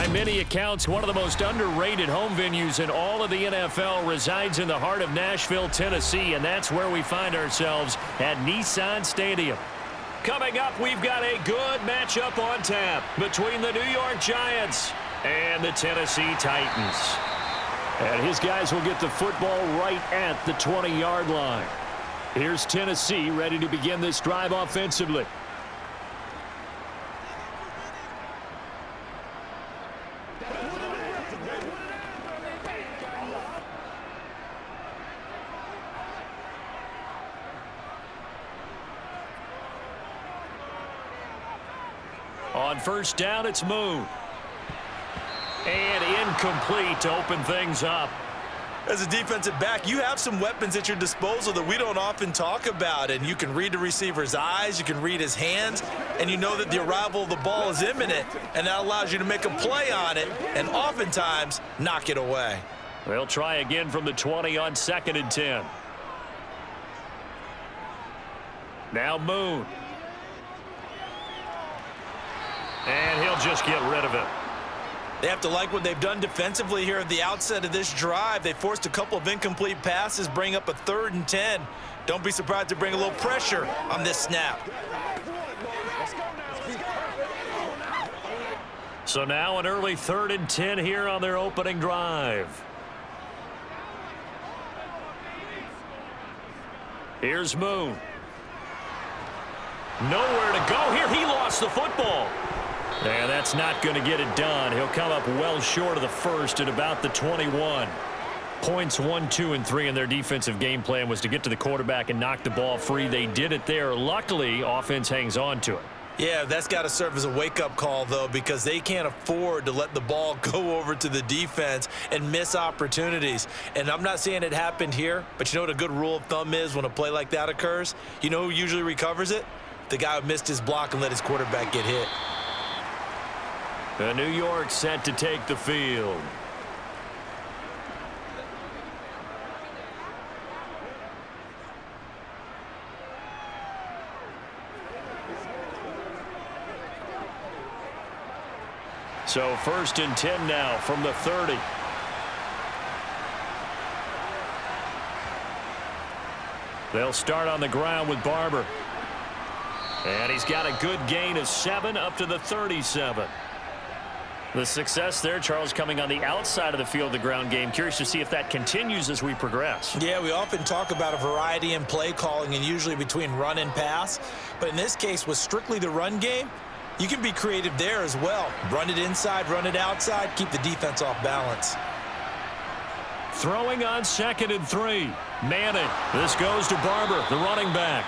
By many accounts, one of the most underrated home venues in all of the NFL resides in the heart of Nashville, Tennessee, and that's where we find ourselves at Nissan Stadium. Coming up, we've got a good matchup on tap between the New York Giants and the Tennessee Titans. And his guys will get the football right at the 20-yard line. Here's Tennessee ready to begin this drive offensively. On first down, it's Moon. And incomplete to open things up. As a defensive back, you have some weapons at your disposal that we don't often talk about. And you can read the receiver's eyes, you can read his hands, and you know that the arrival of the ball is imminent. And that allows you to make a play on it and oftentimes knock it away. They'll try again from the 20 on 2nd and 10. Now Moon. And he'll just get rid of it. They have to like what they've done defensively here at the outset of this drive. They forced a couple of incomplete passes, bring up a 3rd and 10. Don't be surprised to bring a little pressure on this snap. So now an early 3rd and 10 here on their opening drive. Here's Moon. Nowhere to go here. He lost the football. And that's not going to get it done. He'll come up well short of the first at about the 21. Points 1, 2, and 3 in their defensive game plan was to get to the quarterback and knock the ball free. They did it there. Luckily, offense hangs on to it. Yeah, that's got to serve as a wake-up call, though, because they can't afford to let the ball go over to the defense and miss opportunities. And I'm not saying it happened here, but you know what a good rule of thumb is when a play like that occurs? You know who usually recovers it? The guy who missed his block and let his quarterback get hit. The New York set to take the field. So 1st and 10 now from the 30. They'll start on the ground with Barber. And he's got a good gain of 7 up to the 37. The success there, Charles, coming on the outside of the field, the ground game. Curious to see if that continues as we progress. Yeah, we often talk about a variety in play calling and usually between run and pass. But in this case, with strictly the run game, you can be creative there as well. Run it inside, run it outside, keep the defense off balance. Throwing on 2nd and 3. Manning. This goes to Barber, the running back.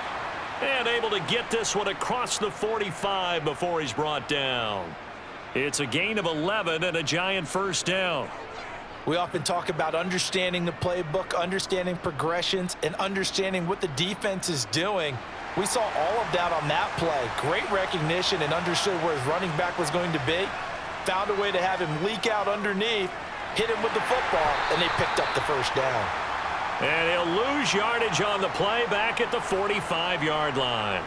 And able to get this one across the 45 before he's brought down. It's a gain of 11 and a Giant first down. We often talk about understanding the playbook, understanding progressions, and understanding what the defense is doing. We saw all of that on that play. Great recognition and understood where his running back was going to be. Found a way to have him leak out underneath, hit him with the football, and they picked up the first down. And he'll lose yardage on the play back at the 45-yard line.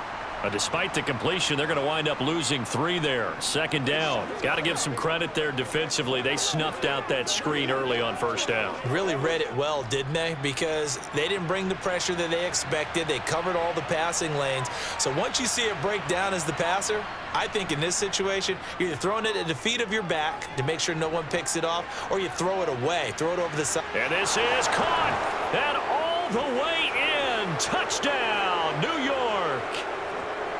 Despite the completion, they're going to wind up losing 3 there. 2nd down. Got to give some credit there defensively. They snuffed out that screen early on first down. Really read it well, didn't they? Because they didn't bring the pressure that they expected. They covered all the passing lanes. So once you see it break down as the passer, I think in this situation, you're either throwing it at the feet of your back to make sure no one picks it off, or you throw it away. Throw it over the side. And this is caught. And all the way in. Touchdown, New York.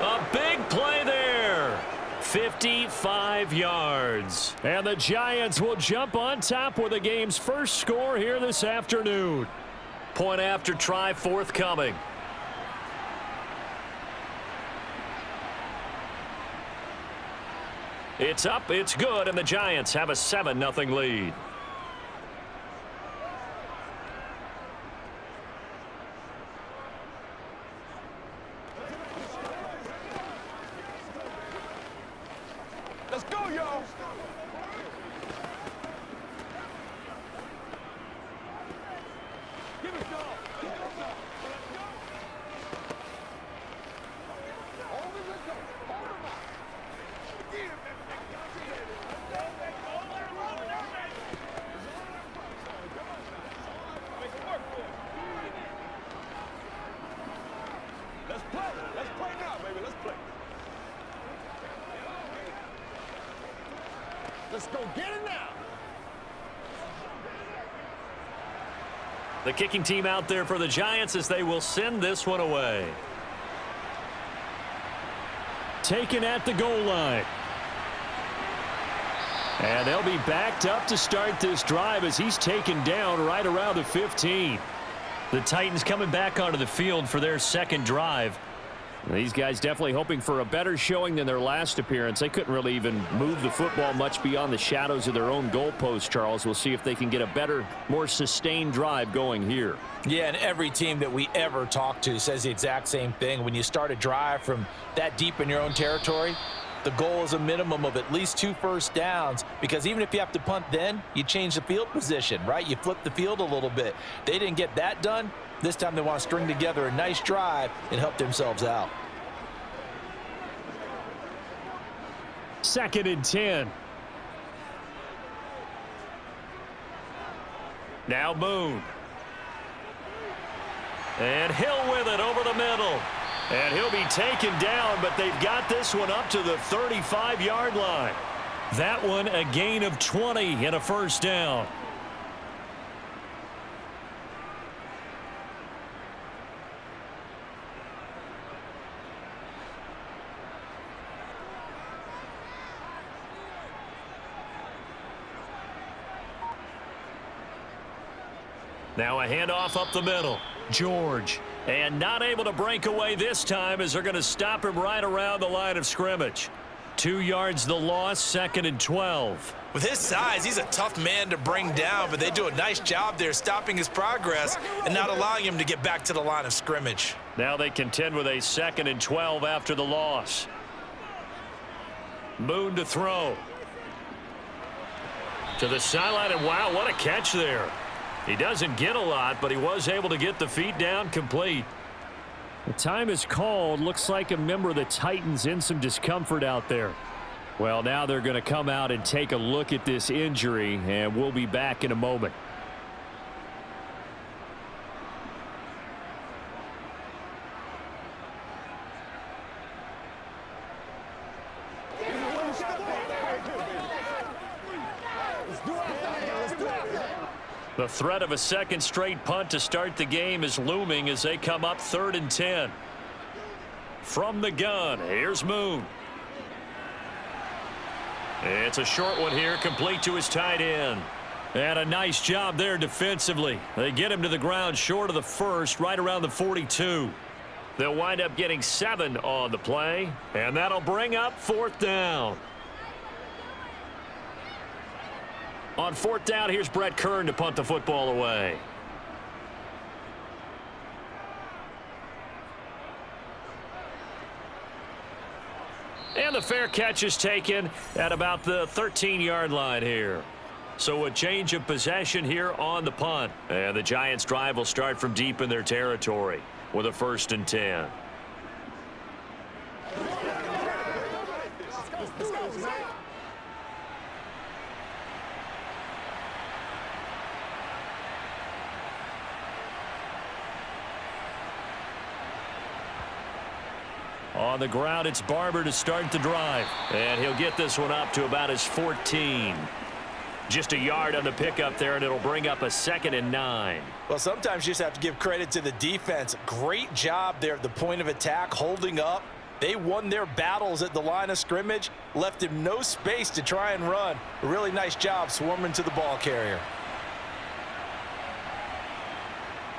A big play there. 55 yards. And the Giants will jump on top with the game's first score here this afternoon. Point after try forthcoming. It's up, it's good, and the Giants have a 7-0 lead. Let's go, y'all. Give it, dog. Hold him up. Let's go get it now. The kicking team out there for the Giants as they will send this one away. Taken at the goal line. And they'll be backed up to start this drive as he's taken down right around the 15. The Titans coming back onto the field for their second drive. These guys definitely hoping for a better showing than their last appearance. They couldn't really even move the football much beyond the shadows of their own goalpost, Charles. We'll see if they can get a better, more sustained drive going here. Yeah, and every team that we ever talk to says the exact same thing. When you start a drive from that deep in your own territory, the goal is a minimum of at least 2 first downs, because even if you have to punt then, you change the field position, right? You flip the field a little bit. They didn't get that done. This time they want to string together a nice drive and help themselves out. 2nd and 10. Now Moon. And Hill with it over the middle. And he'll be taken down, but they've got this one up to the 35-yard line. That one a gain of 20 and a first down. Now a handoff up the middle. George. And not able to break away this time as they're going to stop him right around the line of scrimmage. 2 yards the loss, 2nd and 12. With his size, he's a tough man to bring down, but they do a nice job there stopping his progress and not allowing him to get back to the line of scrimmage. Now they contend with a 2nd and 12 after the loss. Moon to throw. To the sideline, and wow, what a catch there. He doesn't get a lot, but he was able to get the feet down complete. The time is called. Looks like a member of the Titans in some discomfort out there. Well, now they're going to come out and take a look at this injury, and we'll be back in a moment. The threat of a second straight punt to start the game is looming as they come up 3rd and 10. From the gun, here's Moon. It's a short one here, complete to his tight end. And a nice job there defensively. They get him to the ground short of the first, right around the 42. They'll wind up getting 7 on the play, and that'll bring up 4th down. On 4th down, here's Brett Kern to punt the football away. And the fair catch is taken at about the 13-yard line here. So a change of possession here on the punt. And the Giants' drive will start from deep in their territory with a 1st and 10. On the ground, it's Barber to start the drive. And he'll get this one up to about his 14. Just a yard on the pickup there, and it'll bring up a 2nd and 9. Well, sometimes you just have to give credit to the defense. Great job there at the point of attack, holding up. They won their battles at the line of scrimmage, left him no space to try and run. A really nice job swarming to the ball carrier.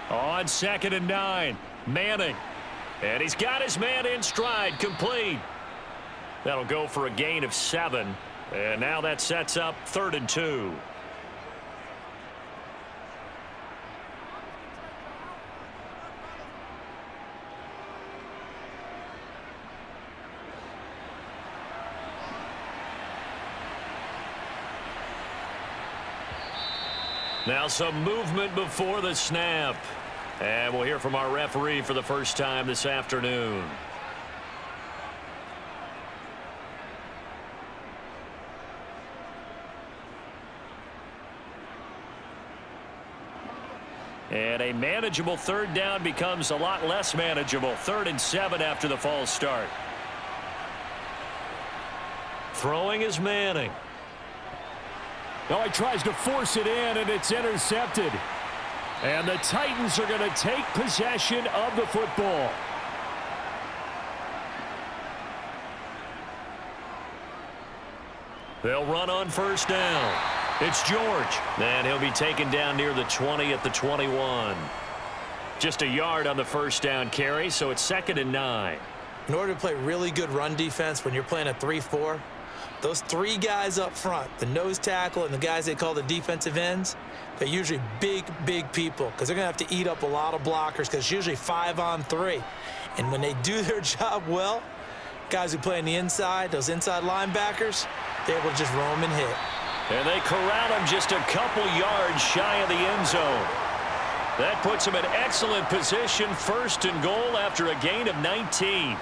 On 2nd and 9, Manning. And he's got his man in stride, complete. That'll go for a gain of 7. And now that sets up 3rd and 2. Now some movement before the snap. And we'll hear from our referee for the first time this afternoon. And a manageable 3rd down becomes a lot less manageable. 3rd and 7 after the false start. Throwing is Manning. Oh, he tries to force it in, and it's intercepted. And the Titans are going to take possession of the football. They'll run on first down. It's George. And he'll be taken down near the 20 at the 21. Just a yard on the first down carry, so it's 2nd and 9. In order to play really good run defense when you're playing a 3-4, those three guys up front, the nose tackle and the guys they call the defensive ends, they're usually big people because they're going to have to eat up a lot of blockers because it's usually 5-on-3. And when they do their job well, guys who play on the inside, those inside linebackers, they're able to just roam and hit. And they corral him just a couple yards shy of the end zone. That puts him in excellent position, 1st and goal after a gain of 19.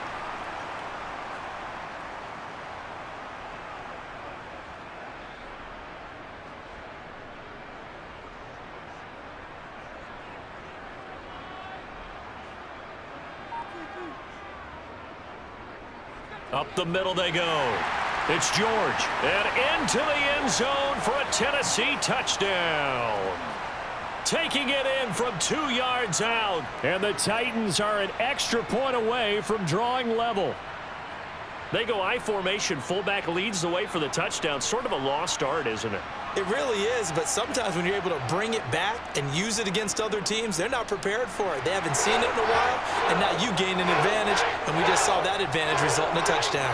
Up the middle they go. It's George. And into the end zone for a Tennessee touchdown. Taking it in from 2 yards out. And the Titans are an extra point away from drawing level. They go I formation. Fullback leads the way for the touchdown. Sort of a lost art, isn't it? It really is, but sometimes when you're able to bring it back and use it against other teams, they're not prepared for it. They haven't seen it in a while, and now you gain an advantage, and we just saw that advantage result in a touchdown.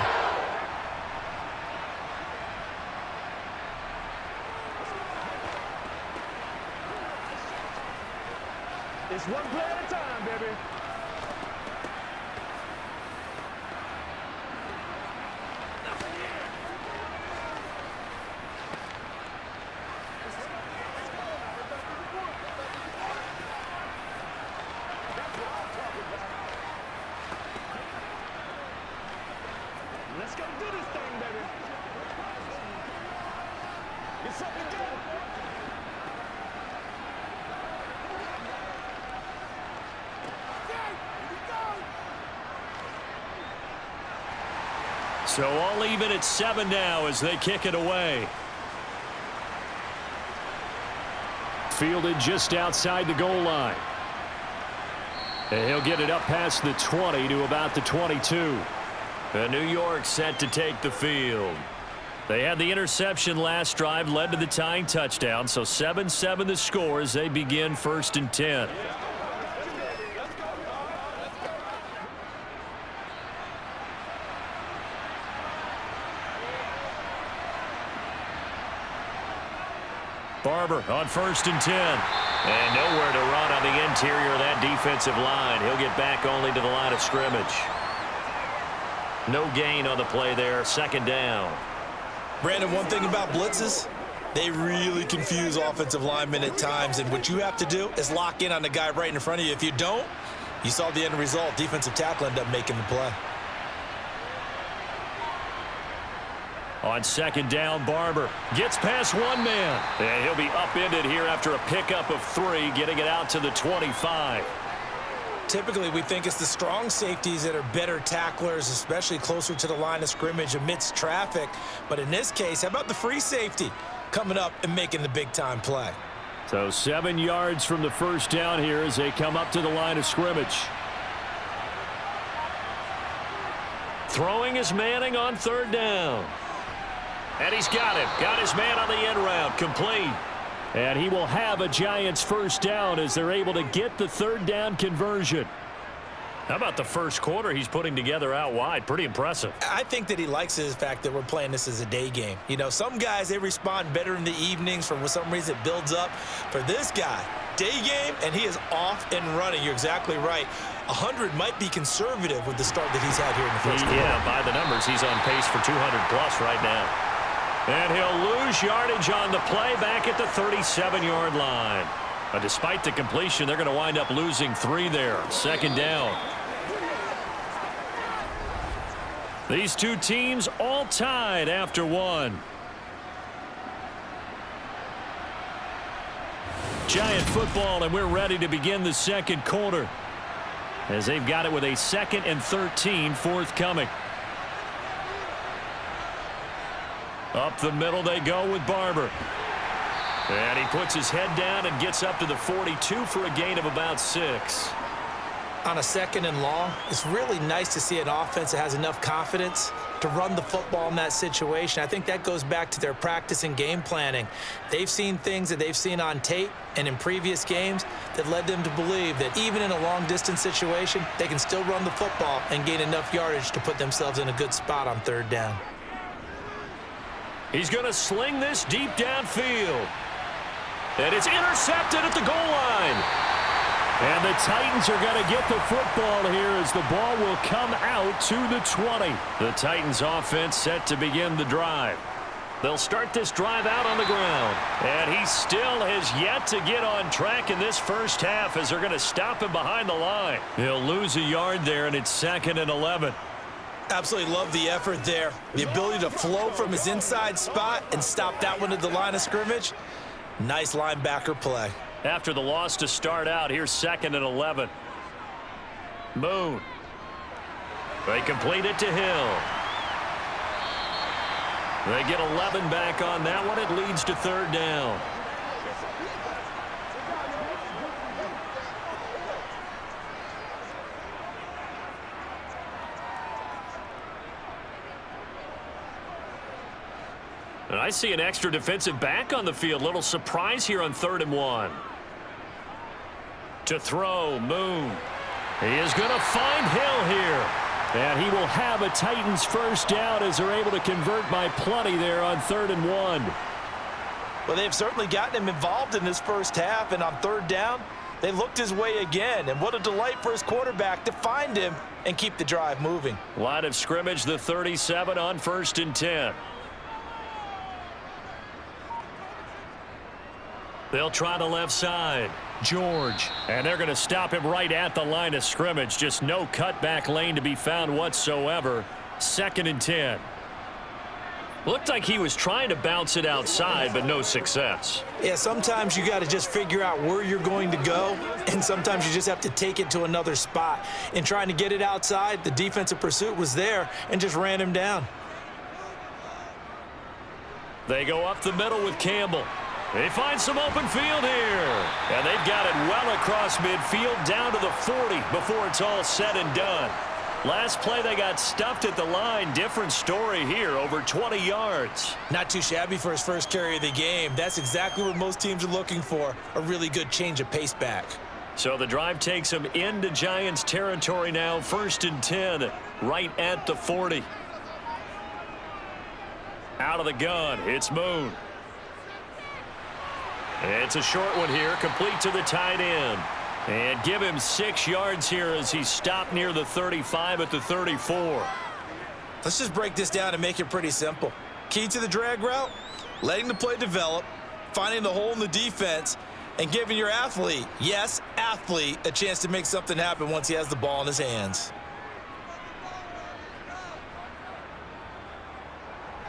It's one play at a time, baby. Let's go do this thing, baby. Get something to do. So all even at 7 now as they kick it away. Fielded just outside the goal line. And he'll get it up past the 20 to about the 22. And New York set to take the field. They had the interception last drive, led to the tying touchdown. So 7-7 the score as they begin 1st and 10. Barber on 1st and 10. And nowhere to run on the interior of that defensive line. He'll get back only to the line of scrimmage. No gain on the play there. 2nd down. Brandon, one thing about blitzes, they really confuse offensive linemen at times, and what you have to do is lock in on the guy right in front of you. If you don't, you saw the end result. Defensive tackle ended up making the play. On 2nd down, Barber gets past one man. And he'll be upended here after a pickup of 3, getting it out to the 25. Typically, we think it's the strong safeties that are better tacklers, especially closer to the line of scrimmage amidst traffic. But in this case, how about the free safety coming up and making the big-time play? So 7 yards from the first down here as they come up to the line of scrimmage. Throwing is Manning on 3rd down. And he's got him. Got his man on the end route. Complete. And he will have a Giants 1st down as they're able to get the 3rd down conversion. How about the first quarter he's putting together out wide? Pretty impressive. I think that he likes the fact that we're playing this as a day game. You know, some guys, they respond better in the evenings. For some reason, it builds up. For this guy, day game, and he is off and running. You're exactly right. 100 might be conservative with the start that he's had here in the first quarter. Yeah, by the numbers, he's on pace for 200+ right now. And he'll lose yardage on the play back at the 37-yard line. But despite the completion, they're going to wind up losing 3 there. 2nd down. These two teams all tied after 1. Giant football, and we're ready to begin the 2nd quarter. As they've got it with a 2nd and 13 forthcoming. Up the middle they go with Barber. And he puts his head down and gets up to the 42 for a gain of about 6. On a 2nd and long, it's really nice to see an offense that has enough confidence to run the football in that situation. I think that goes back to their practice and game planning. They've seen things that they've seen on tape and in previous games that led them to believe that even in a long-distance situation, they can still run the football and gain enough yardage to put themselves in a good spot on 3rd down. He's going to sling this deep downfield. And it's intercepted at the goal line. And the Titans are going to get the football here as the ball will come out to the 20. The Titans offense set to begin the drive. They'll start this drive out on the ground. And he still has yet to get on track in this first half as they're going to stop him behind the line. He'll lose a yard there, and it's 2nd and 11. Absolutely love the effort there. The ability to flow from his inside spot and stop that one at the line of scrimmage. Nice linebacker play. After the loss to start out, here's 2nd and 11. Moon. They complete it to Hill. They get 11 back on that one. It leads to 3rd down. And I see an extra defensive back on the field. Little surprise here on 3rd and 1. To throw, Moon. He is going to find Hill here. And he will have a Titans first down as they're able to convert by plenty there on 3rd and 1. Well, they've certainly gotten him involved in this first half, and on 3rd down, they looked his way again. And what a delight for his quarterback to find him and keep the drive moving. Line of scrimmage, the 37 on 1st and 10. They'll try the left side. George. And they're going to stop him right at the line of scrimmage. Just no cutback lane to be found whatsoever. 2nd and 10. Looked like he was trying to bounce it outside, but no success. Yeah, sometimes you got to just figure out where you're going to go, and sometimes you just have to take it to another spot. In trying to get it outside, the defensive pursuit was there and just ran him down. They go up the middle with Campbell. They find some open field here. And they've got it well across midfield down to the 40 before it's all said and done. Last play, they got stuffed at the line. Different story here, over 20 yards. Not too shabby for his first carry of the game. That's exactly what most teams are looking for, a really good change of pace back. So the drive takes them into Giants territory now, 1st and 10, right at the 40. Out of the gun, it's Moon. It's a short one here, complete to the tight end. And give him 6 yards here as he's stopped near the 35 at the 34. Let's just break this down and make it pretty simple. Key to the drag route, letting the play develop, finding the hole in the defense, and giving your athlete, yes, athlete, a chance to make something happen once he has the ball in his hands.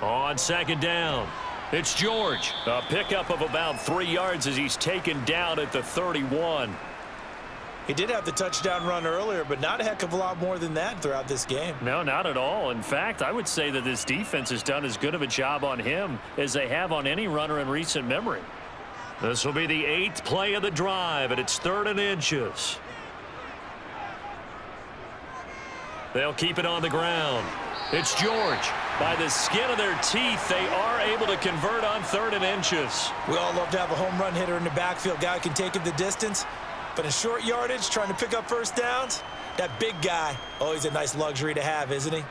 On 2nd down, it's George. A pickup of about 3 yards as he's taken down at the 31. He did have the touchdown run earlier, but not a heck of a lot more than that throughout this game. No, not at all. In fact, I would say that this defense has done as good of a job on him as they have on any runner in recent memory. This will be the 8th play of the drive, and it's 3rd and inches. They'll keep it on the ground. It's George. By the skin of their teeth, they are able to convert on 3rd and inches. We all love to have a home run hitter in the backfield. Guy who can take it the distance. But in short yardage, trying to pick up first downs, that big guy, always a nice luxury to have, isn't he?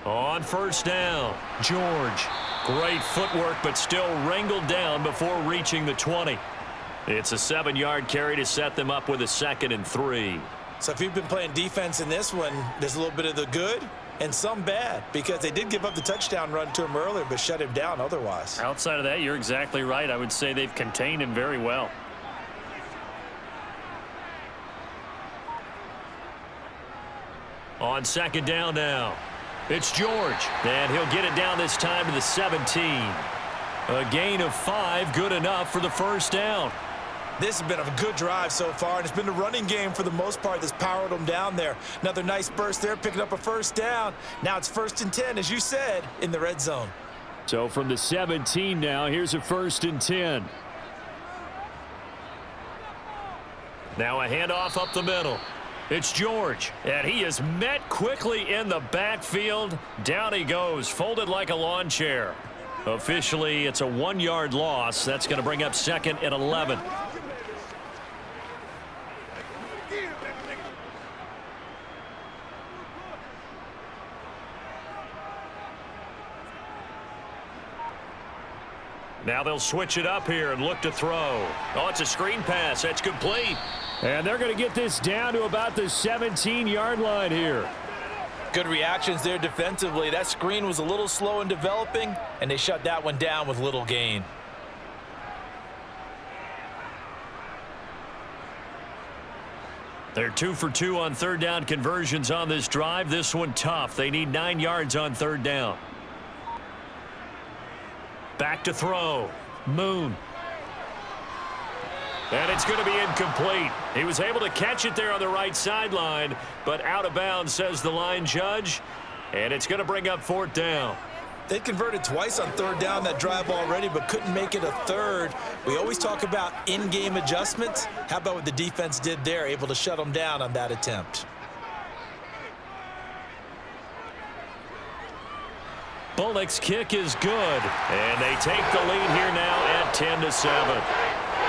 On 1st down, George. Great footwork, but still wrangled down before reaching the 20. It's a 7-yard carry to set them up with a 2nd and 3. So if you've been playing defense in this one, there's a little bit of the good and some bad, because they did give up the touchdown run to him earlier, but shut him down otherwise. Outside of that, you're exactly right. I would say they've contained him very well. On 2nd down now, it's George, and he'll get it down this time to the 17. A gain of 5, good enough for the first down. This has been a good drive so far, and it's been the running game for the most part that's powered them down there. Another nice burst there, picking up a first down. Now it's 1st and 10, as you said, in the red zone. So from the 17 now, here's a 1st and 10. Now a handoff up the middle. It's George, and he is met quickly in the backfield. Down he goes, folded like a lawn chair. Officially, it's a 1-yard loss. That's going to bring up 2nd and 11. Now they'll switch it up here and look to throw. Oh, it's a screen pass. That's complete. And they're going to get this down to about the 17-yard line here. Good reactions there defensively. That screen was a little slow in developing, and they shut that one down with little gain. They're 2 for 2 on 3rd down conversions on this drive. This one tough. They need 9 yards on 3rd down. Back to throw. Moon. And it's going to be incomplete. He was able to catch it there on the right sideline, but out of bounds, says the line judge. And it's going to bring up 4th down. They converted twice on 3rd down that drive already, but couldn't make it a 3rd. We always talk about in-game adjustments. How about what the defense did there, able to shut them down on that attempt? Bullock's kick is good, and they take the lead here now at 10-7.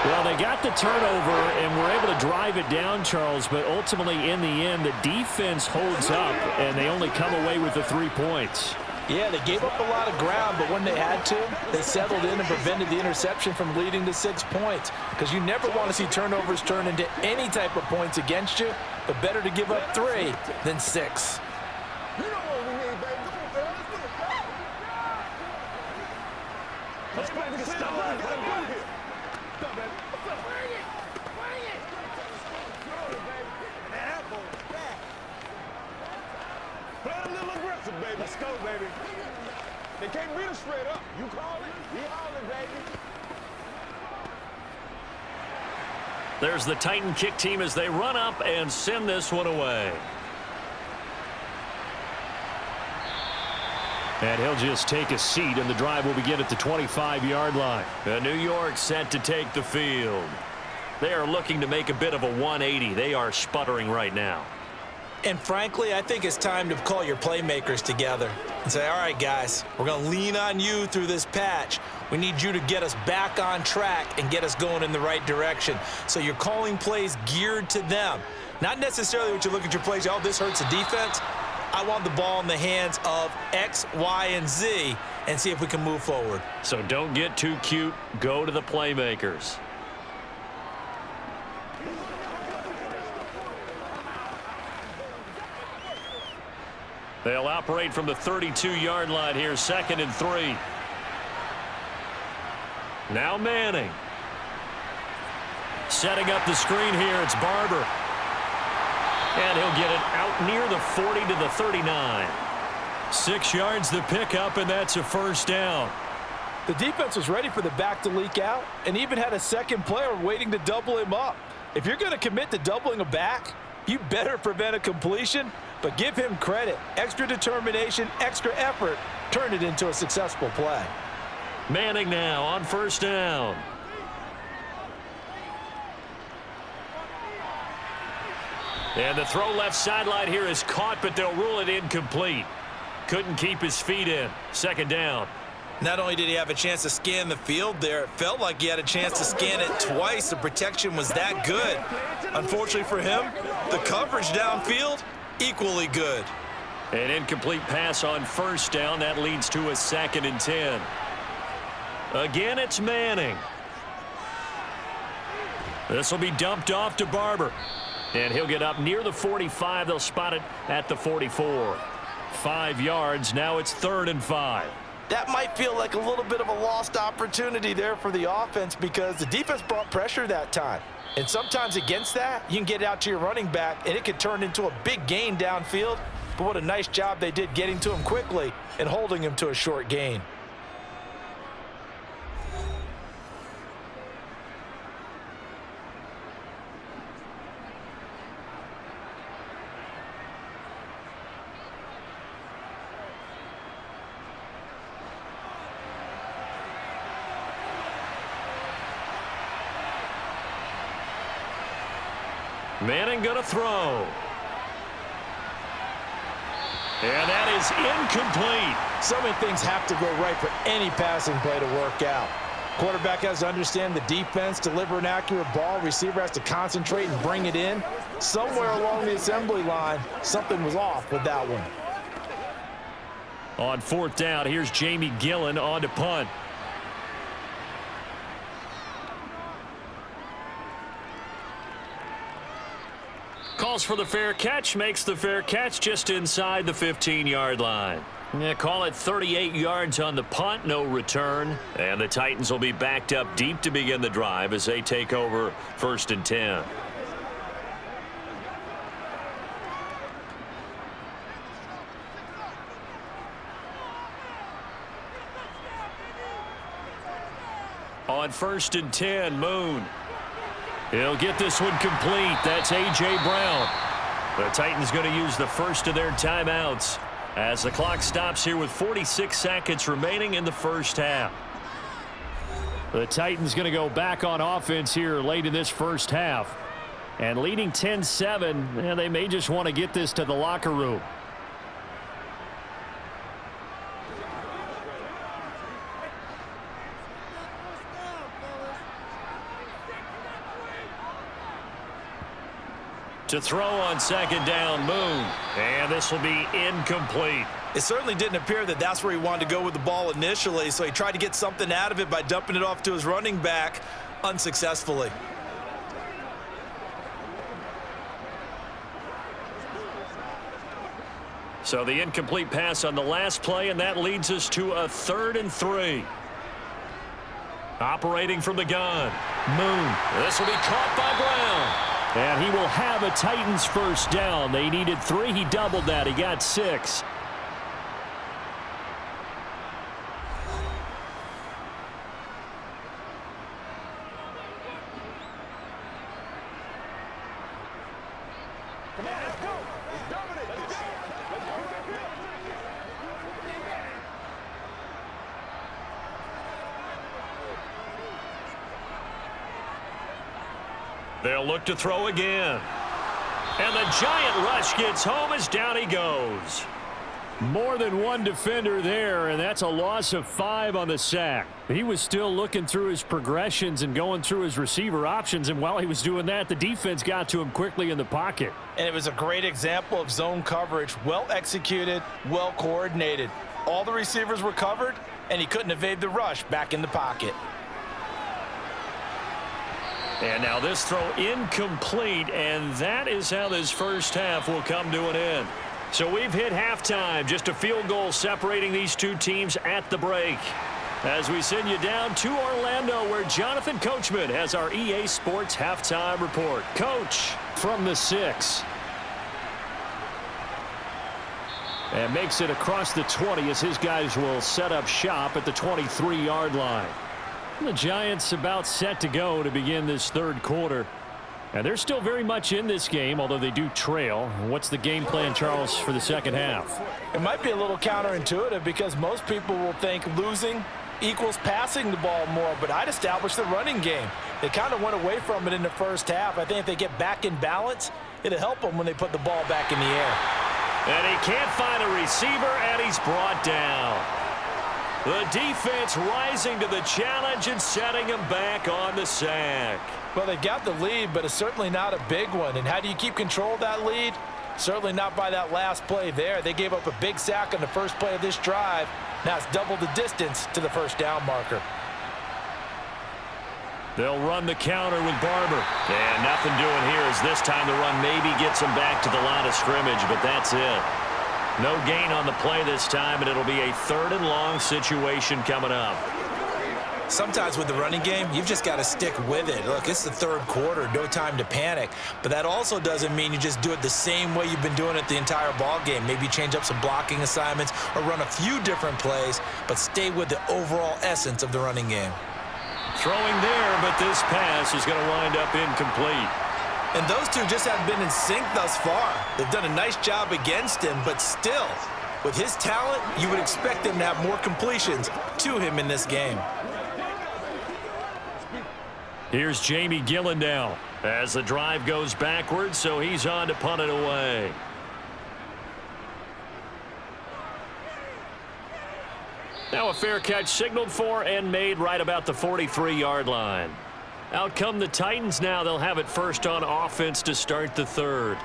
Well, they got the turnover and were able to drive it down, Charles, but ultimately in the end, the defense holds up, and they only come away with the 3 points. Yeah, they gave up a lot of ground, but when they had to, they settled in and prevented the interception from leading to 6 points. Because you never want to see turnovers turn into any type of points against you, but better to give up 3 than 6. Let's go. We can stop right here. Play a little aggressive, baby. Let's go, baby. They can't beat us straight up. You call it, we call it, baby. There's the Titan kick team as they run up and send this one away. And he'll just take a seat, and the drive will begin at the 25-yard line. New York set to take the field. They are looking to make a bit of a 180. They are sputtering right now. And frankly, I think it's time to call your playmakers together and say, all right, guys, we're going to lean on you through this patch. We need you to get us back on track and get us going in the right direction. So you're calling plays geared to them. Not necessarily what you look at your plays, oh, this hurts the defense. I want the ball in the hands of X, Y, and Z and see if we can move forward. So don't get too cute. Go to the playmakers. They'll operate from the 32-yard line here, 2nd and 3. Now Manning. Setting up the screen here, it's Barber. And he'll get it out near the 40 to the 39. 6 yards the pickup, and that's a 1st down. The defense was ready for the back to leak out and even had a second player waiting to double him up. If you're going to commit to doubling a back, you better prevent a completion, but give him credit. Extra determination, extra effort, turn it into a successful play. Manning now on 1st down. And the throw left sideline here is caught, but they'll rule it incomplete. Couldn't keep his feet in. 2nd down. Not only did he have a chance to scan the field there, it felt like he had a chance to scan it twice. The protection was that good. Unfortunately for him, the coverage downfield, equally good. An incomplete pass on 1st down. That leads to a 2nd and 10. Again, it's Manning. This will be dumped off to Barber. And he'll get up near the 45. They'll spot it at the 44. 5 yards. Now it's 3rd and 5. That might feel like a little bit of a lost opportunity there for the offense because the defense brought pressure that time. And sometimes against that, you can get out to your running back, and it could turn into a big gain downfield. But what a nice job they did getting to him quickly and holding him to a short gain. Manning going to throw. And that is incomplete. So many things have to go right for any passing play to work out. Quarterback has to understand the defense, deliver an accurate ball. Receiver has to concentrate and bring it in. Somewhere along the assembly line, something was off with that one. On fourth down, here's Jamie Gillen on to punt. Calls for the fair catch, makes the fair catch just inside the 15-yard line. Yeah, call it 38 yards on the punt, no return. And the Titans will be backed up deep to begin the drive as they take over 1st and 10. On 1st and 10, Moon. He'll get this one complete. That's A.J. Brown. The Titans going to use the first of their timeouts as the clock stops here with 46 seconds remaining in the first half. The Titans going to go back on offense here late in this first half. And leading 10-7, they may just want to get this to the locker room. To throw on 2nd down, Moon. And this will be incomplete. It certainly didn't appear that that's where he wanted to go with the ball initially, so he tried to get something out of it by dumping it off to his running back unsuccessfully. So the incomplete pass on the last play, and that leads us to a 3rd and 3. Operating from the gun, Moon. This will be caught by Brown. And he will have a Titans first down. They needed 3. He doubled that. He got 6. Come on, let's go. Dominate. Let's go. They'll look to throw again. And the giant rush gets home as down he goes. More than one defender there, and that's a loss of 5 on the sack. He was still looking through his progressions and going through his receiver options, and while he was doing that, the defense got to him quickly in the pocket. And it was a great example of zone coverage. Well executed, well coordinated. All the receivers were covered, and he couldn't evade the rush back in the pocket. And now this throw incomplete, and that is how this first half will come to an end. So we've hit halftime, just a field goal separating these two teams at the break. As we send you down to Orlando, where Jonathan Coachman has our EA Sports halftime report. Coach from the 6. And makes it across the 20 as his guys will set up shop at the 23-yard line. The Giants about set to go to begin this 3rd quarter. And they're still very much in this game, although they do trail. What's the game plan, Charles, for the 2nd half? It might be a little counterintuitive because most people will think losing equals passing the ball more, but I'd establish the running game. They kind of went away from it in the first half. I think if they get back in balance, it'll help them when they put the ball back in the air. And he can't find a receiver, and he's brought down. The defense rising to the challenge and setting him back on the sack. Well, they got the lead, but it's certainly not a big one. And how do you keep control of that lead? Certainly not by that last play there. They gave up a big sack on the first play of this drive. Now it's double the distance to the first down marker. They'll run the counter with Barber. And nothing doing here as this time the run maybe gets him back to the line of scrimmage, but that's it. No gain on the play this time, and it'll be a 3rd and long situation coming up. Sometimes with the running game, you've just got to stick with it. Look, it's the 3rd quarter, no time to panic. But that also doesn't mean you just do it the same way you've been doing it the entire ball game. Maybe change up some blocking assignments or run a few different plays, but stay with the overall essence of the running game. Throwing there, but this pass is going to wind up incomplete. And those two just haven't been in sync thus far. They've done a nice job against him, but still, with his talent, you would expect him to have more completions to him in this game. Here's Jamie Gillen now as the drive goes backwards, so he's on to punt it away. Now a fair catch signaled for and made right about the 43-yard line. Out come the Titans now. They'll have it first on offense to start the third.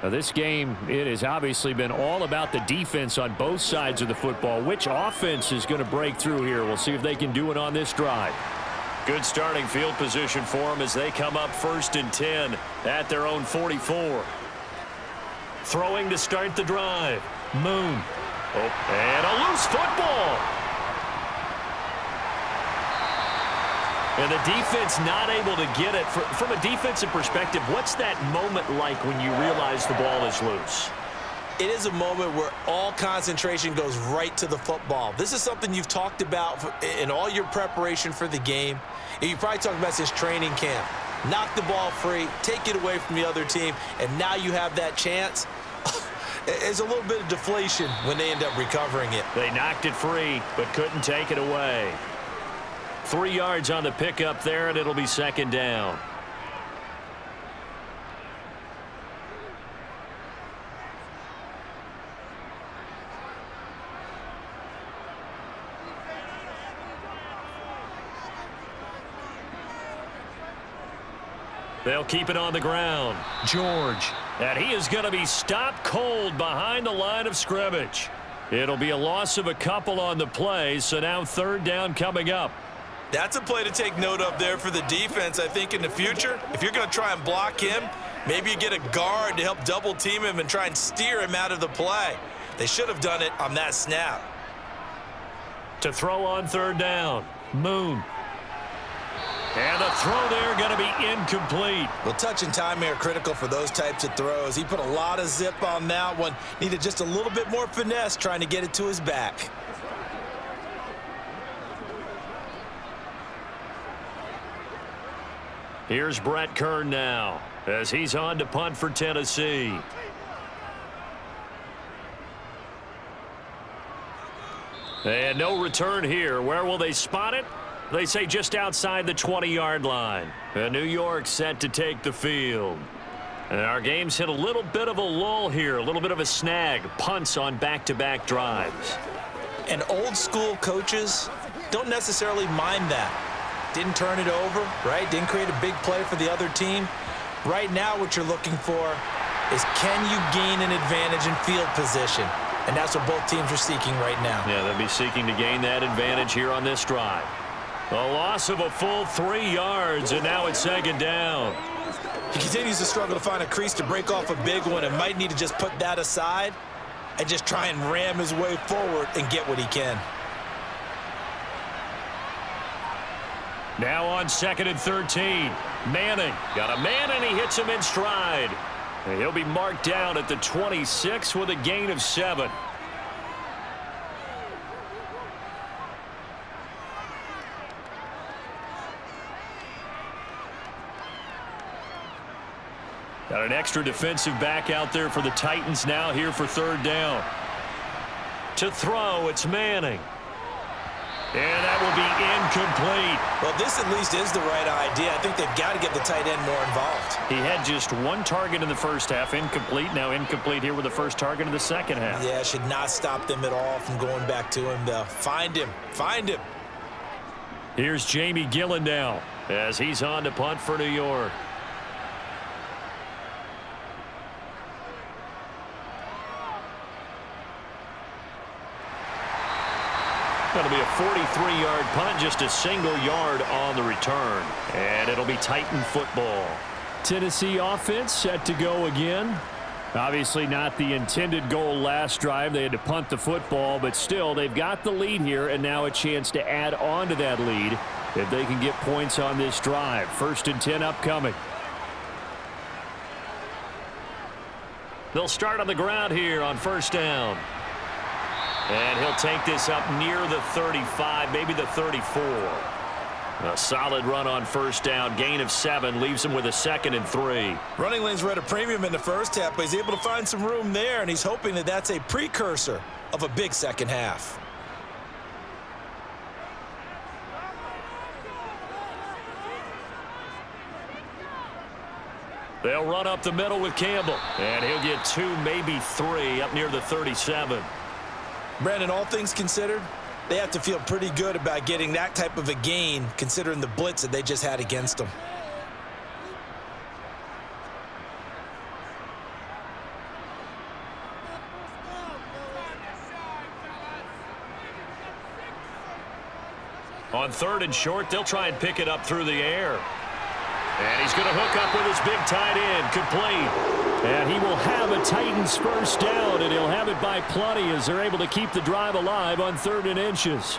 Now this game, it has obviously been all about the defense on both sides of the football. Which offense is going to break through here? We'll see if they can do it on this drive. Good starting field position for them as they come up 1st and 10 at their own 44. Throwing to start the drive. Moon. Oh, and a loose football. And the defense not able to get it. From a defensive perspective, what's that moment like when you realize the ball is loose? It is a moment where all concentration goes right to the football. This is something you've talked about in all your preparation for the game. And you probably talked about since training camp. Knock the ball free, take it away from the other team, and now you have that chance. There's a little bit of deflation when they end up recovering it. They knocked it free, but couldn't take it away. 3 yards on the pickup there, and it'll be 2nd down. They'll keep it on the ground. George. And he is going to be stopped cold behind the line of scrimmage. It'll be a loss of a couple on the play, so now 3rd down coming up. That's a play to take note of there for the defense, I think, in the future. If you're going to try and block him, maybe you get a guard to help double team him and try and steer him out of the play. They should have done it on that snap. To throw on 3rd down. Moon. And the throw there going to be incomplete. Well, touch and time are critical for those types of throws. He put a lot of zip on that one. Needed just a little bit more finesse trying to get it to his back. Here's Brett Kern now as he's on to punt for Tennessee. And no return here. Where will they spot it? They say just outside the 20-yard line. And New York set to take the field. And our game's hit a little bit of a lull here, a little bit of a snag. Punts on back-to-back drives. And old school coaches don't necessarily mind that. Didn't turn it over, right? Didn't create a big play for the other team. Right now what you're looking for is can you gain an advantage in field position? And that's what both teams are seeking right now. Yeah, they'll be seeking to gain that advantage here on this drive. A loss of a full 3 yards, and now it's 2nd down. He continues to struggle to find a crease to break off a big one and might need to just put that aside and just try and ram his way forward and get what he can. Now on 2nd and 13. Manning got a man, and he hits him in stride. And he'll be marked down at the 26 with a gain of 7. Got an extra defensive back out there for the Titans now here for 3rd down. To throw, it's Manning. And that will be incomplete. Well, this at least is the right idea. I think they've got to get the tight end more involved. He had just 1 target in the first half, incomplete. Now incomplete here with the first target in the second half. Yeah, should not stop them at all from going back to him, though. Find him. Find him. Here's Jamie Gillen now as he's on to punt for New York. That'll be a 43-yard punt, just a single yard on the return. And it'll be Titan football. Tennessee offense set to go again. Obviously not the intended goal last drive. They had to punt the football, but still they've got the lead here, and now a chance to add on to that lead if they can get points on this drive. 1st and 10 upcoming. They'll start on the ground here on 1st down. And he'll take this up near the 35, maybe the 34. A solid run on 1st down, gain of 7, leaves him with a 2nd and 3. Running lanes were at a premium in the first half, but he's able to find some room there, and he's hoping that that's a precursor of a big second half. They'll run up the middle with Campbell. And he'll get 2, maybe 3 up near the 37. Brandon, all things considered, they have to feel pretty good about getting that type of a gain considering the blitz that they just had against them. On 3rd and short, they'll try and pick it up through the air. And he's going to hook up with his big tight end, complete. And he will have a Titans first down, and he'll have it by plenty as they're able to keep the drive alive on 3rd and inches.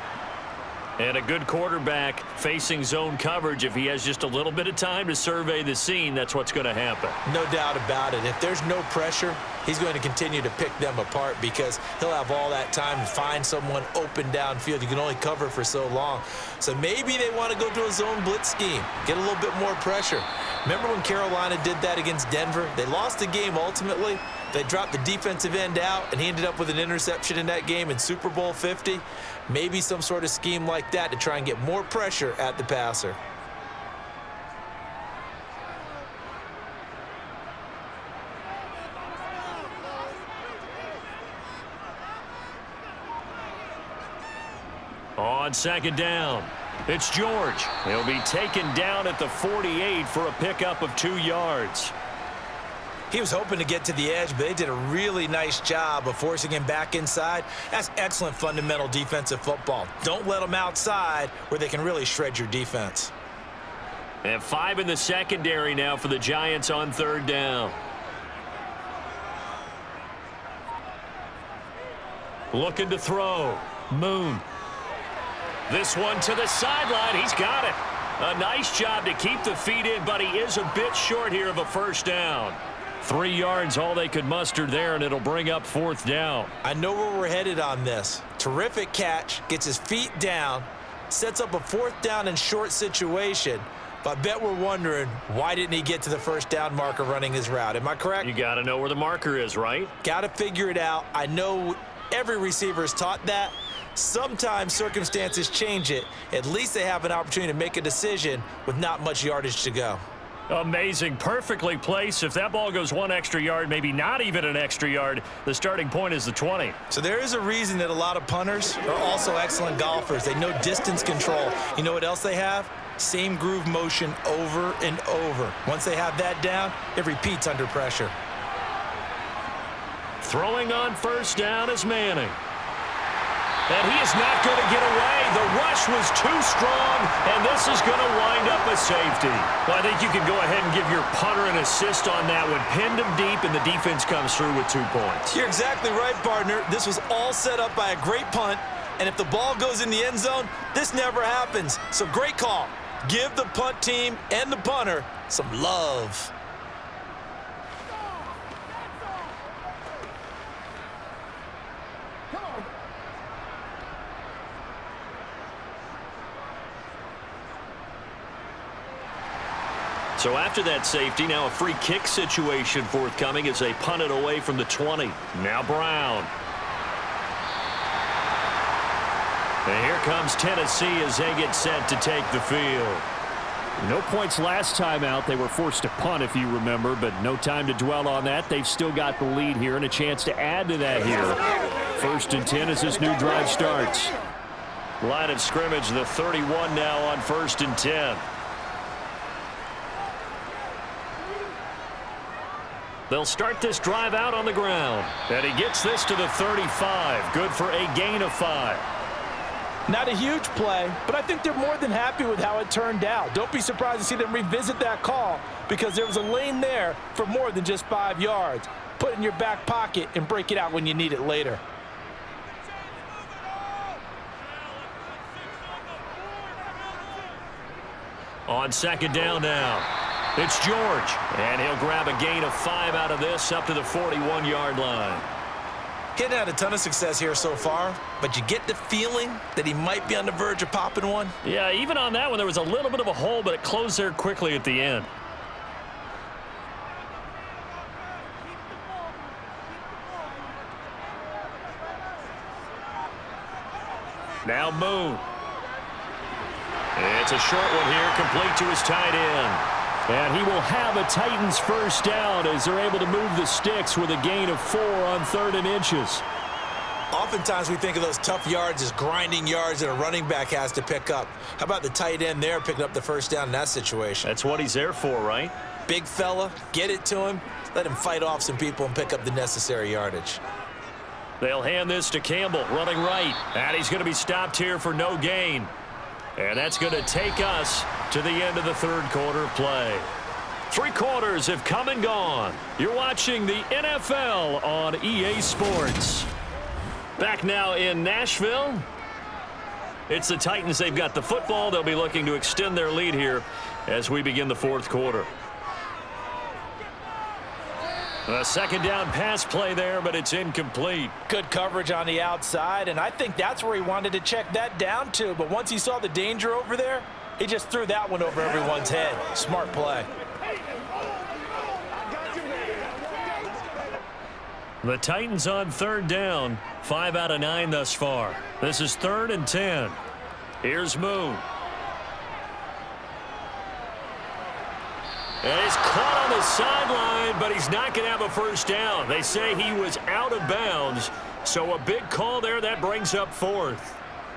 And a good quarterback facing zone coverage. If he has just a little bit of time to survey the scene, that's what's going to happen. No doubt about it. If there's no pressure, he's going to continue to pick them apart because he'll have all that time to find someone open downfield. You can only cover for so long. So maybe they want to go to a zone blitz scheme, get a little bit more pressure. Remember when Carolina did that against Denver? They lost the game ultimately. They dropped the defensive end out, and he ended up with an interception in that game in Super Bowl 50. Maybe some sort of scheme like that to try and get more pressure at the passer. On 2nd down, it's George. He'll be taken down at the 48 for a pickup of 2 yards. He was hoping to get to the edge, but they did a really nice job of forcing him back inside. That's excellent fundamental defensive football. Don't let them outside where they can really shred your defense. And 5 in the secondary now for the Giants on 3rd down. Looking to throw. Moon. This one to the sideline. He's got it. A nice job to keep the feet in, but he is a bit short here of a first down. 3 yards, all they could muster there, and it'll bring up 4th down. I know where we're headed on this. Terrific catch, gets his feet down, sets up a 4th down and short situation. But I bet we're wondering, why didn't he get to the first down marker running his route? Am I correct? You got to know where the marker is, right? Got to figure it out. I know every receiver is taught that. Sometimes circumstances change it. At least they have an opportunity to make a decision with not much yardage to go. Amazing. Perfectly placed. If that ball goes 1 extra yard, maybe not even an extra yard, the starting point is the 20. So there is a reason that a lot of punters are also excellent golfers. They know distance control. You know what else they have? Same groove motion over and over. Once they have that down, it repeats under pressure. Throwing on first down is Manning. And he is not going to get away. The rush was too strong, and this is going to wind up a safety. Well, I think you can go ahead and give your punter an assist on that one. Pinned him deep, and the defense comes through with 2 points. You're exactly right, partner. This was all set up by a great punt, and if the ball goes in the end zone, this never happens. So great call. Give the punt team and the punter some love. So after that safety, now a free kick situation forthcoming as they punt it away from the 20. Now Brown. And here comes Tennessee as they get set to take the field. No points last time out. They were forced to punt, if you remember, but no time to dwell on that. They've still got the lead here and a chance to add to that here. 1st and 10 as this new drive starts. Line of scrimmage, the 31 now on 1st and 10. They'll start this drive out on the ground. And he gets this to the 35. Good for a gain of 5. Not a huge play, but I think they're more than happy with how it turned out. Don't be surprised to see them revisit that call because there was a lane there for more than just 5 yards. Put it in your back pocket and break it out when you need it later. On 2nd down now, it's George. And he'll grab a gain of 5 out of this up to the 41-yard line. He hadn't had a ton of success here so far, but you get the feeling that he might be on the verge of popping one. Yeah, even on that one, there was a little bit of a hole, but it closed there quickly at the end. Now Moon. It's a short one here, complete to his tight end. And he will have a Titans first down as they're able to move the sticks with a gain of 4 on 3rd and inches. Oftentimes we think of those tough yards as grinding yards that a running back has to pick up. How about the tight end there picking up the first down in that situation? That's what he's there for, right? Big fella, get it to him, let him fight off some people and pick up the necessary yardage. They'll hand this to Campbell, running right. And he's going to be stopped here for no gain. And that's going to take us to the end of the 3rd quarter play. 3 quarters have come and gone. You're watching the NFL on EA Sports. Back now in Nashville. It's the Titans. They've got the football. They'll be looking to extend their lead here as we begin the 4th quarter. A 2nd down pass play there, but it's incomplete. Good coverage on the outside, and I think that's where he wanted to check that down to. But once he saw the danger over there, he just threw that one over everyone's head. Smart play. The Titans on 3rd down, 5 out of 9 thus far. This is 3rd and 10. Here's Moon. And he's caught on the sideline, but he's not going to have a first down. They say he was out of bounds, so a big call there. That brings up 4th.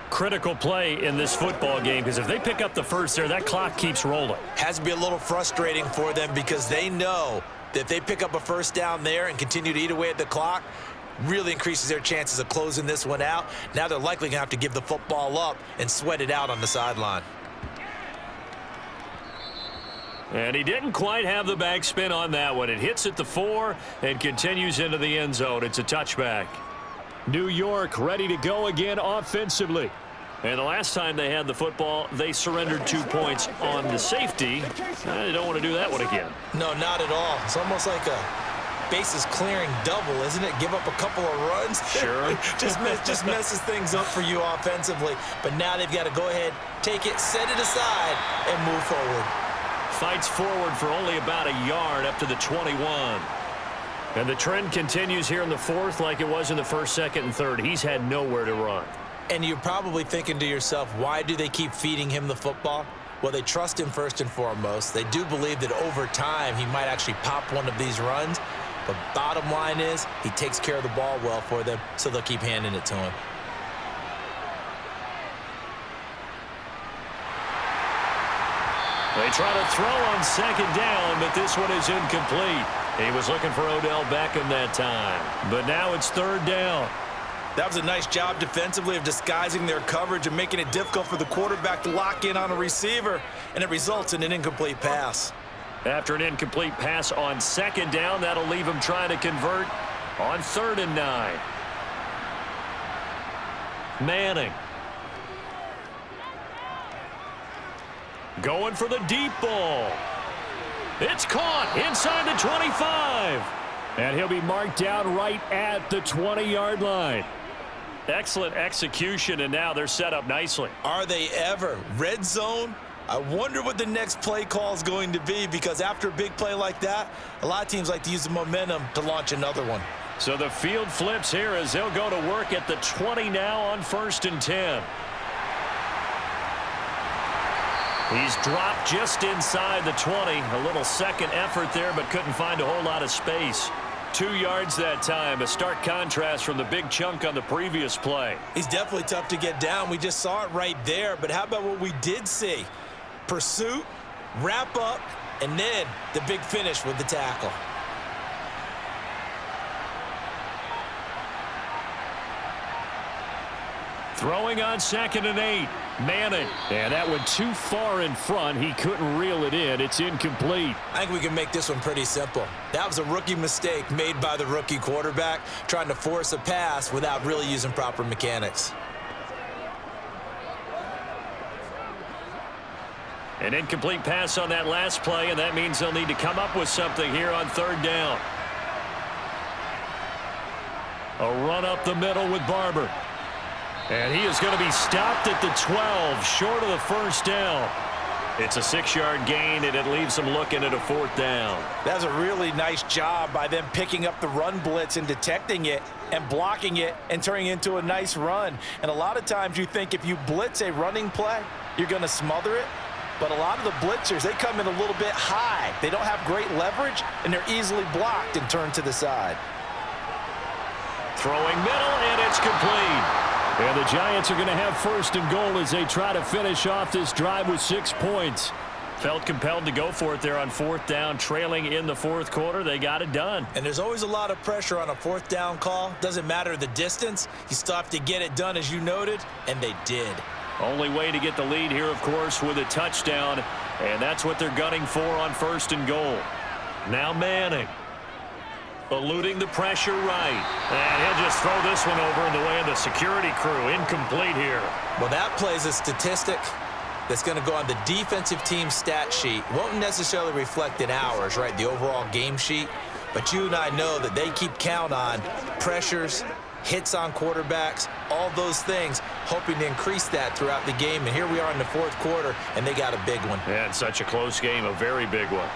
Critical play in this football game, because if they pick up the first there, that clock keeps rolling. Has to be a little frustrating for them because they know that if they pick up a first down there and continue to eat away at the clock, really increases their chances of closing this one out. Now they're likely going to have to give the football up and sweat it out on the sideline. And he didn't quite have the backspin on that one. It hits at the 4 and continues into the end zone. It's a touchback. New York ready to go again offensively. And the last time they had the football, they surrendered 2 points on the safety. They don't want to do that one again. No, not at all. It's almost like a bases clearing double, isn't it? Give up a couple of runs. Sure. just messes things up for you offensively. But now they've got to go ahead, take it, set it aside, and move forward. Fights forward for only about a yard up to the 21. And the trend continues here in the 4th like it was in the 1st, 2nd, and 3rd. He's had nowhere to run. And you're probably thinking to yourself, why do they keep feeding him the football? Well, they trust him first and foremost. They do believe that over time he might actually pop one of these runs. But bottom line is he takes care of the ball well for them, so they'll keep handing it to him. They try to throw on 2nd down, but this one is incomplete. He was looking for Odell Beckham that time. But now it's 3rd down. That was a nice job defensively of disguising their coverage and making it difficult for the quarterback to lock in on a receiver, and it results in an incomplete pass. After an incomplete pass on 2nd down, that'll leave him trying to convert on 3rd and 9. Manning. Going for the deep ball. It's caught inside the 25. And he'll be marked down right at the 20-yard line. Excellent execution, and now they're set up nicely. Are they ever? Red zone? I wonder what the next play call is going to be, because after a big play like that, a lot of teams like to use the momentum to launch another one. So the field flips here as they'll go to work at the 20 now on 1st and 10. He's dropped just inside the 20. A little second effort there, but couldn't find a whole lot of space. 2 yards that time, a stark contrast from the big chunk on the previous play. He's definitely tough to get down. We just saw it right there, but how about what we did see? Pursuit, wrap up, and then the big finish with the tackle. Throwing on 2nd and 8. Manning. And that went too far in front. He couldn't reel it in. It's incomplete. I think we can make this one pretty simple. That was a rookie mistake made by the rookie quarterback, trying to force a pass without really using proper mechanics. An incomplete pass on that last play, and that means they'll need to come up with something here on 3rd down. A run up the middle with Barber. And he is going to be stopped at the 12, short of the first down. It's a 6-yard gain, and it leaves them looking at a 4th down. That's a really nice job by them picking up the run blitz and detecting it and blocking it and turning it into a nice run. And a lot of times you think if you blitz a running play, you're going to smother it. But a lot of the blitzers, they come in a little bit high. They don't have great leverage, and they're easily blocked and turned to the side. Throwing middle, and it's complete. And the Giants are going to have first and goal as they try to finish off this drive with 6 points. Felt compelled to go for it there on fourth down, trailing in the fourth quarter. They got it done. And there's always a lot of pressure on a fourth down call. Doesn't matter the distance. You still have to get it done, as you noted, and they did. Only way to get the lead here, of course, with a touchdown, and that's what they're gunning for on first and goal. Now Manning, eluding the pressure right, and he'll just throw this one over in the way of the security crew. Incomplete here. Well, that plays a statistic that's going to go on the defensive team stat sheet. Won't necessarily reflect in ours, right, the overall game sheet, but you and I know that they keep count on pressures, hits on quarterbacks, all those things, hoping to increase that throughout the game. And here we are in the fourth quarter, and they got a big one. Yeah, it's such a close game, a very big one.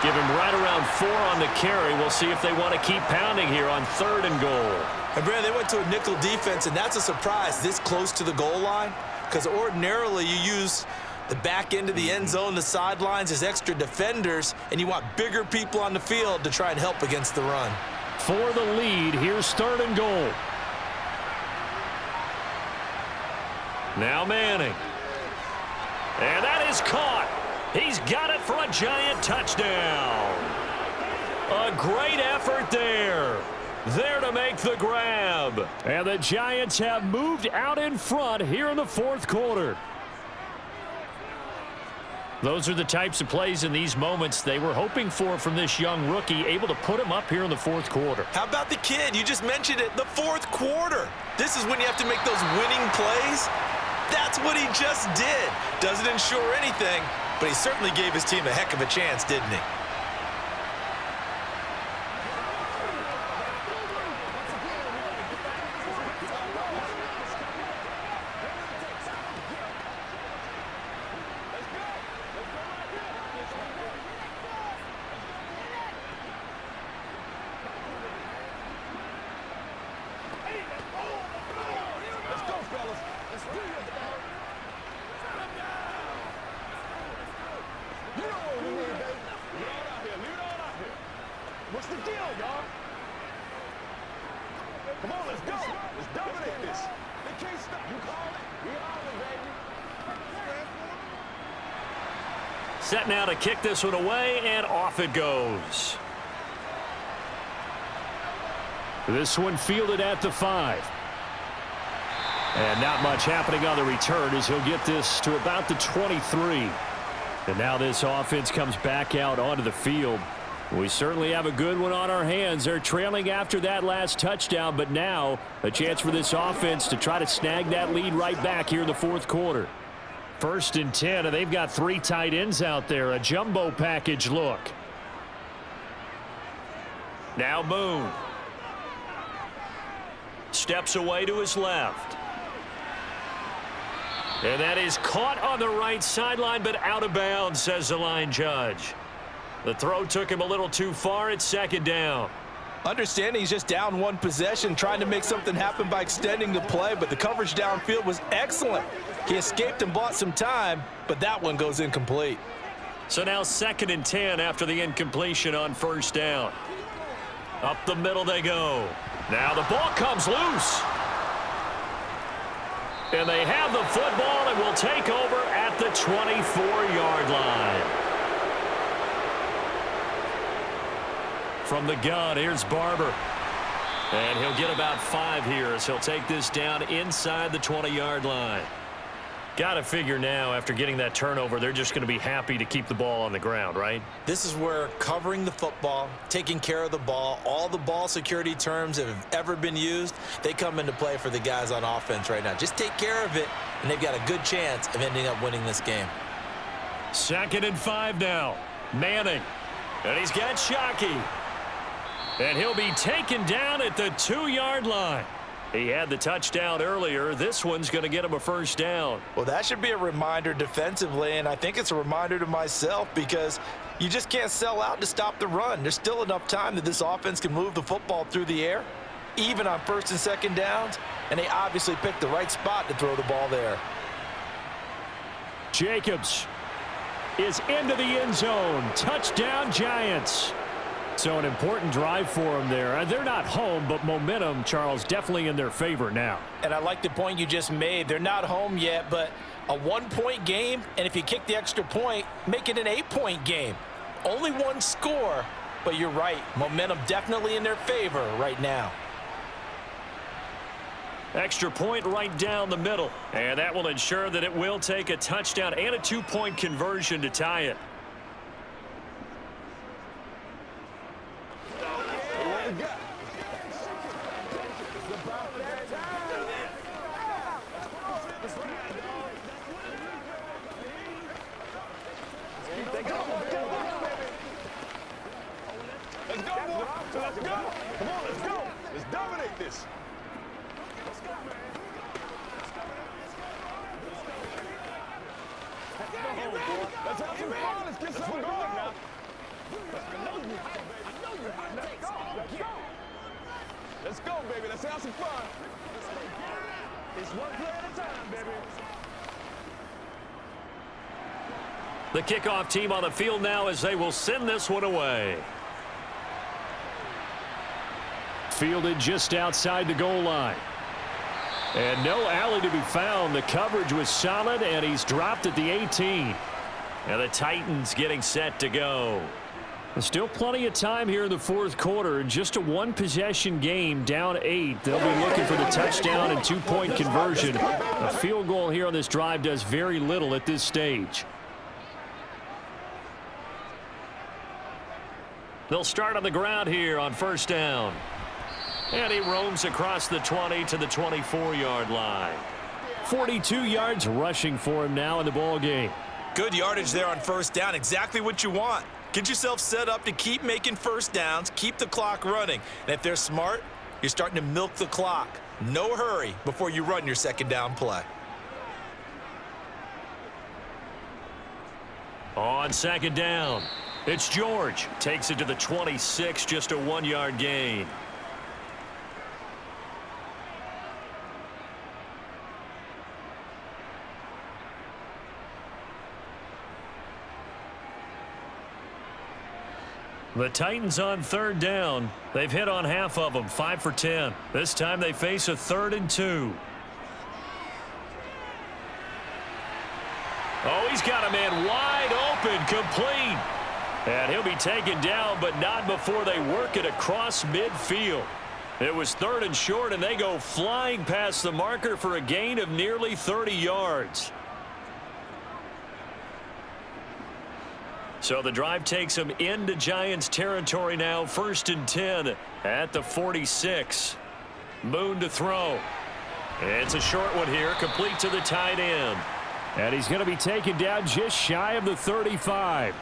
Give him right around 4 on the carry. We'll see if they want to keep pounding here on third and goal. And, Brandon, they went to a nickel defense, and that's a surprise this close to the goal line, because ordinarily you use the back end of the end zone, the sidelines as extra defenders, and you want bigger people on the field to try and help against the run. For the lead, here's third and goal. Now Manning. And that is caught. He's got it for a Giant touchdown. A great effort there. There to make the grab. And the Giants have moved out in front here in the fourth quarter. Those are the types of plays in these moments they were hoping for from this young rookie, able to put him up here in the fourth quarter. How about the kid? You just mentioned it, the fourth quarter. This is when you have to make those winning plays. That's what he just did. Doesn't ensure anything, but he certainly gave his team a heck of a chance, didn't he? What's the deal, y'all? Come on, let's go. Let's dominate this. They can't stop. You call it. We all it, baby. Set now to kick this one away, and off it goes. This one fielded at the 5. And not much happening on the return as he'll get this to about the 23. And now this offense comes back out onto the field. We certainly have a good one on our hands. They're trailing after that last touchdown, but now a chance for this offense to try to snag that lead right back here in the fourth quarter. First and 10, and they've got 3 tight ends out there. A jumbo package look. Now Moon. Steps away to his left. And that is caught on the right sideline, but out of bounds, says the line judge. The throw took him a little too far. It's second down. Understanding he's just down one possession, trying to make something happen by extending the play, but the coverage downfield was excellent. He escaped and bought some time, but that one goes incomplete. So now second and 10 after the incompletion on first down. Up the middle they go. Now the ball comes loose. And they have the football and will take over at the 24-yard line. From the gun, here's Barber. And he'll get about 5 here as he'll take this down inside the 20-yard line. Got to figure now, after getting that turnover, they're just going to be happy to keep the ball on the ground, right? This is where covering the football, taking care of the ball, all the ball security terms that have ever been used, they come into play for the guys on offense right now. Just take care of it, and they've got a good chance of ending up winning this game. Second and 5 now. Manning. And he's got Shockey. And he'll be taken down at the 2-yard line. He had the touchdown earlier. This one's going to get him a first down. Well, that should be a reminder defensively, and I think it's a reminder to myself because you just can't sell out to stop the run. There's still enough time that this offense can move the football through the air, even on first and second downs, and they obviously picked the right spot to throw the ball there. Jacobs is into the end zone. Touchdown, Giants. So an important drive for them there. They're not home, but momentum, Charles, definitely in their favor now. And I like the point you just made. They're not home yet, but a 1-point game, and if you kick the extra point, make it an 8-point game. Only one score, but you're right. Momentum definitely in their favor right now. Extra point right down the middle. And that will ensure that it will take a touchdown and a 2-point conversion to tie it. Let's go. Come on, let's go. Let's dominate this. Let's have some fun. Let's get something going now. Let's go, baby. Let's have some fun. It's one play at a time, baby. The kickoff team on the field now as they will send this one away. Fielded just outside the goal line. And no alley to be found. The coverage was solid, and he's dropped at the 18. And the Titans getting set to go. There's still plenty of time here in the fourth quarter. Just a one-possession game, down 8. They'll be looking for the touchdown and 2-point conversion. A field goal here on this drive does very little at this stage. They'll start on the ground here on first down. And he roams across the 20 to the 24-yard line. 42 yards rushing for him now in the ball game. Good yardage there on first down. Exactly what you want. Get yourself set up to keep making first downs, keep the clock running. And if they're smart, you're starting to milk the clock. No hurry before you run your second down play. On second down, it's George. Takes it to the 26, just a 1-yard gain. The Titans on third down. They've hit on half of them, 5 for 10. This time they face a 3rd and 2. Oh, he's got a man wide open, complete. And he'll be taken down, but not before they work it across midfield. It was 3rd and short, and they go flying past the marker for a gain of nearly 30 yards. So the drive takes them into Giants territory now. 1st and 10 at the 46. Moon to throw. It's a short one here, complete to the tight end. And he's going to be taken down just shy of the 35.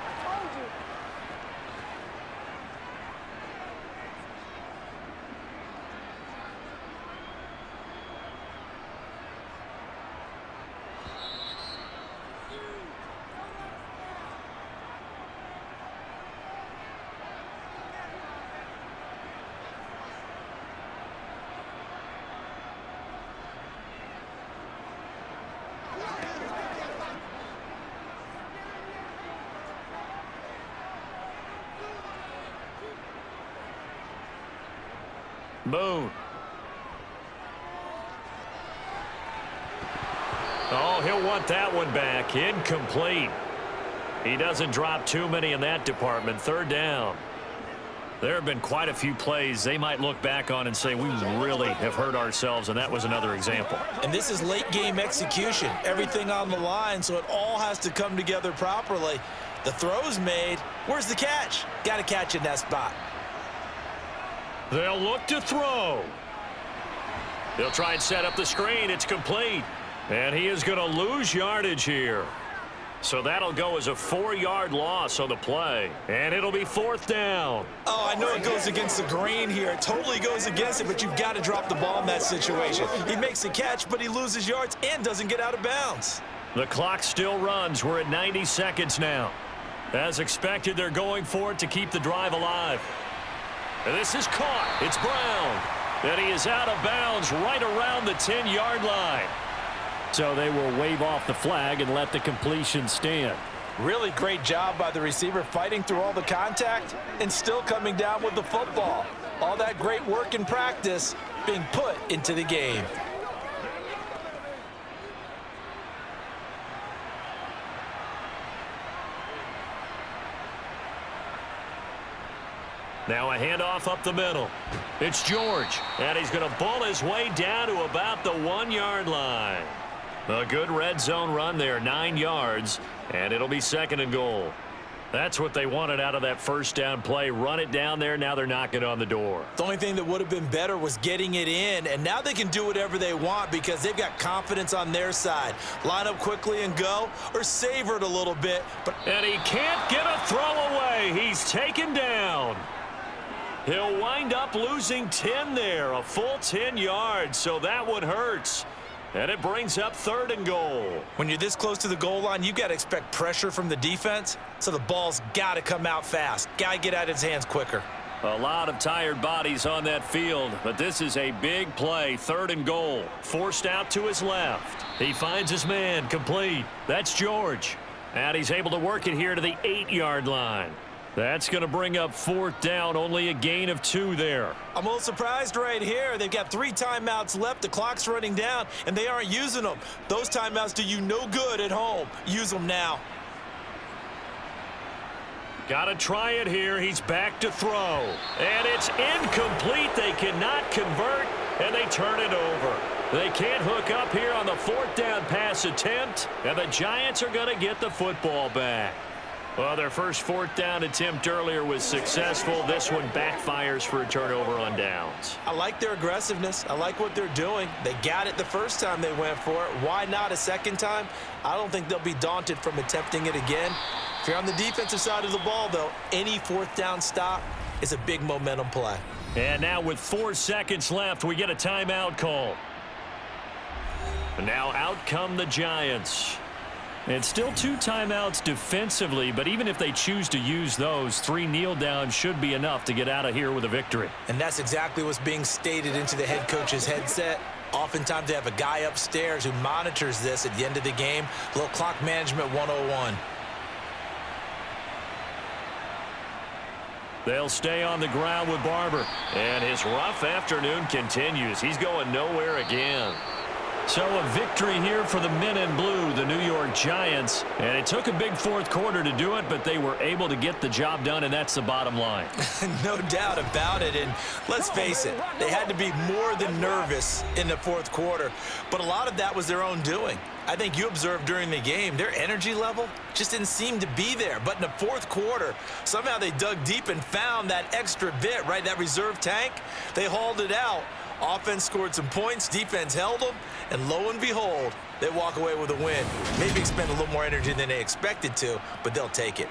Moon. Oh, he'll want that one back. Incomplete. He doesn't drop too many in that department. 3rd down. There have been quite a few plays they might look back on and say, we really have hurt ourselves, and that was another example. And this is late game execution. Everything on the line, so it all has to come together properly. The throw's made. Where's the catch? Got to catch in that spot. They'll look to throw. They'll try and set up the screen. It's complete. And he is going to lose yardage here. So that'll go as a 4-yard loss on the play. And it'll be 4th down. Oh, I know it goes against the grain here. It totally goes against it, but you've got to drop the ball in that situation. He makes the catch, but he loses yards and doesn't get out of bounds. The clock still runs. We're at 90 seconds now. As expected, they're going for it to keep the drive alive. And this is caught. It's Brown. And he is out of bounds right around the 10-yard line. So they will wave off the flag and let the completion stand. Really great job by the receiver fighting through all the contact and still coming down with the football. All that great work in practice being put into the game. Now a handoff up the middle. It's George, and he's going to bull his way down to about the 1-yard line. A good red zone run there, 9 yards, and it'll be 2nd and goal. That's what they wanted out of that first down play. Run it down there. Now they're knocking on the door. The only thing that would have been better was getting it in, and now they can do whatever they want because they've got confidence on their side. Line up quickly and go, or savor it a little bit. And he can't get a throw away. He's taken down. He'll wind up losing 10 there, a full 10 yards, so that one hurts. And it brings up 3rd and goal. When you're this close to the goal line, you got to expect pressure from the defense, so the ball's got to come out fast. Got to get out of his hands quicker. A lot of tired bodies on that field, but this is a big play, 3rd and goal. Forced out to his left. He finds his man, complete. That's George. And he's able to work it here to the 8-yard line. That's going to bring up 4th down, only a gain of 2 there. I'm a little surprised right here. They've got 3 timeouts left. The clock's running down, and they aren't using them. Those timeouts do you no good at home. Use them now. Got to try it here. He's back to throw. And it's incomplete. They cannot convert, and they turn it over. They can't hook up here on the 4th down pass attempt, and the Giants are going to get the football back. Well, their first 4th down attempt earlier was successful. This one backfires for a turnover on downs. I like their aggressiveness. I like what they're doing. They got it the first time they went for it. Why not a second time? I don't think they'll be daunted from attempting it again. If you're on the defensive side of the ball, though, any 4th down stop is a big momentum play. And now with 4 seconds left, we get a timeout call. And now out come the Giants. It's still 2 timeouts defensively, but even if they choose to use those, 3 kneel downs should be enough to get out of here with a victory. And that's exactly what's being stated into the head coach's headset. Oftentimes they have a guy upstairs who monitors this at the end of the game. A little clock management 101. They'll stay on the ground with Barber. And his rough afternoon continues. He's going nowhere again. So a victory here for the men in blue, the New York Giants. And it took a big 4th quarter to do it, but they were able to get the job done, and that's the bottom line. No doubt about it. And let's face it, they had to be more than nervous in the 4th quarter. But a lot of that was their own doing. I think you observed during the game, their energy level just didn't seem to be there. But in the 4th quarter, somehow they dug deep and found that extra bit, right, that reserve tank. They hauled it out. Offense scored some points, defense held them, and lo and behold, they walk away with a win. Maybe expend a little more energy than they expected to, but they'll take it.